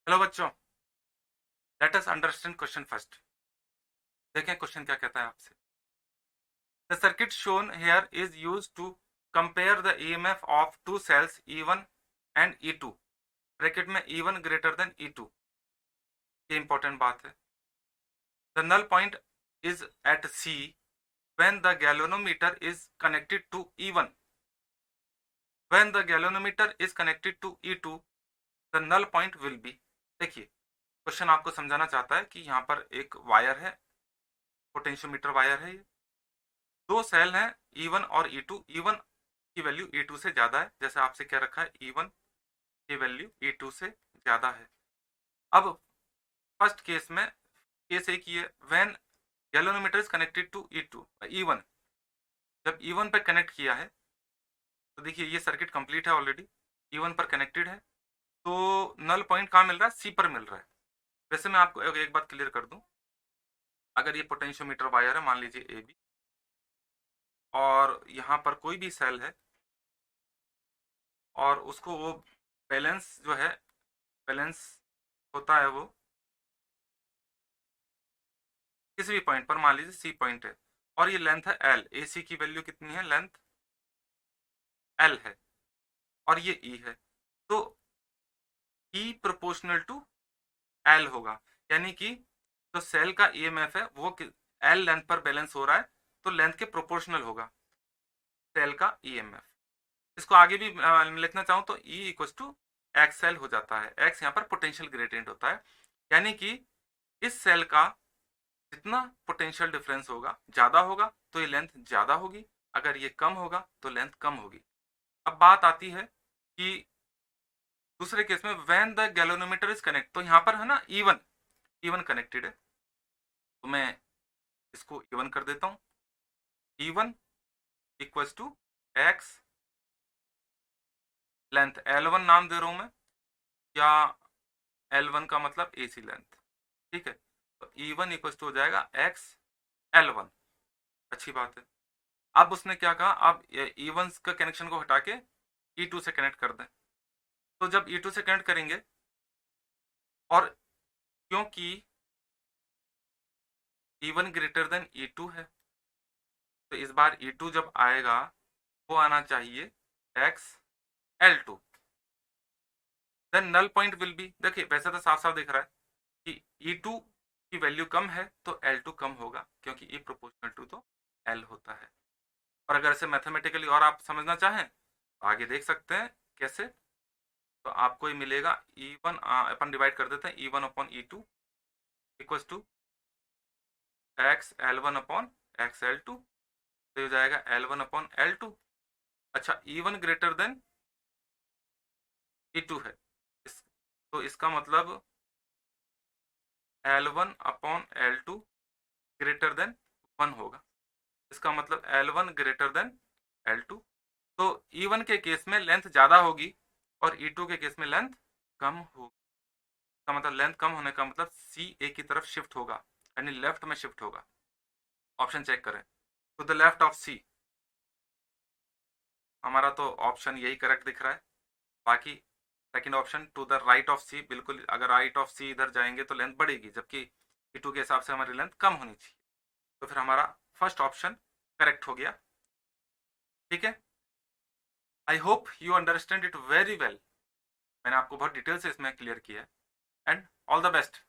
Hello बच्चों, let us understand question first. देखें question क्या कहता है आपसे। The circuit shown here is used to compare the EMF of two cells E1 and E2 bracket में E1 greater than E2। ये important बात है। The null point is at C when the galvanometer is connected to E1. When the galvanometer is connected to E2, the null point will be। देखिए question आपको समझाना चाहता है कि यहाँ पर एक वायर है, पोटेंशियोमीटर वायर है। ये दो सेल हैं E1 और E2। E1 की वैल्यू E2 से ज्यादा है, जैसे आपसे क्या रखा है, E1 की वैल्यू E2 से ज्यादा है। अब फर्स्ट केस में केस एक ही है, when galvanometer is connected to E1। जब E1 पे कनेक्ट किया है तो देखिए ये सर्किट कंप्लीट है, ऑलरेडी E1 पर कनेक्टेड है, तो नल पॉइंट कहाँ मिल रहा है, C पर मिल रहा है। वैसे मैं आपको एक बात क्लियर कर दूं, अगर ये पोटेंशियोमीटर वायर है, मान लीजिए AB, और यहाँ पर कोई भी सेल है और उसको वो बैलेंस जो है, बैलेंस होता है वो किसी भी पॉइंट पर, मान लीजिए C पॉइंट है और ये लेंथ है L। AC की वैल्यू कितनी है, लेंथ L है और ये E है, तो E प्रोपोर्शनल टू L होगा। यानी कि जो सेल का EMF है वो L लेंथ पर बैलेंस हो रहा है, तो लेंथ के प्रोपोर्शनल होगा सेल का EMF। इसको आगे भी लिखना चाहूँ तो E इक्वल टू XL हो जाता है। X यहाँ पर पोटेंशियल ग्रेडियंट होता है, यानी कि इस सेल का जितना पोटेंशियल डिफरेंस होगा, ज्यादा होगा तो ये लेंथ ज्यादा होगी, अगर ये कम होगा तो लेंथ कम होगी। अब बात आती है कि दूसरे केस में when the galvanometer is connect, तो यहाँ पर है ना E1 कनेक्टेड है, तो मैं इसको E1 कर देता हूँ। E1 equal to X, length L1 नाम दे रहा हूँ मैं, या L1 का मतलब AC लेंथ, ठीक है। तो E1 इक्वल टू हो जाएगा X L1। अच्छी बात है। अब उसने क्या कहा, अब E1 का कनेक्शन को हटा के E2 से कनेक्ट कर दें। तो जब E2 से कनेक्ट करेंगे, और क्योंकि E1 ग्रेटर देन E2 है, तो इस बार E2 जब आएगा वो आना चाहिए X L2। Then null point will be, देखिए वैसे तो साफ साफ दिख रहा है कि E2 की वैल्यू कम है तो L2 कम होगा, क्योंकि E प्रोपोर्शनल टू तो L होता है। और अगर इसे मैथमेटिकली और आप समझना चाहें तो आगे देख सकते हैं कैसे। तो आपको ये मिलेगा E1, अपन डिवाइड कर देते हैं, E1 upon E2 equal to X L1 upon X L2, तो ये हो जाएगा L1 अपॉन L2। अच्छा, E1 ग्रेटर देन E2 है, तो इसका मतलब L1 upon L2 greater than 1 होगा। इसका मतलब L1 ग्रेटर देन L2। तो E1 के केस में लेंथ ज़्यादा होगी और E2 के केस में लेंथ कम होगी। इसका मतलब लेंथ कम होने का मतलब C A की तरफ शिफ्ट होगा, यानी लेफ्ट में शिफ्ट होगा। ऑप्शन चेक करें, to the left of C। हमारा तो ऑप्शन यही करेक्ट दिख रहा है। बाकी second option to the right of C, बिल्कुल अगर राइट ऑफ C इधर जाएंगे तो लेंथ बढ़ेगी, जबकि E2 के हिसाब से हमारी लेंथ कम होनी चाहिए। तो फिर हमारा फर्स्ट ऑप्शन करेक्ट हो गया। ठीक है, I hope you understand it very well. मैंने आपको बहुत डिटेल से इसमें क्लियर किया है, एंड ऑल द बेस्ट।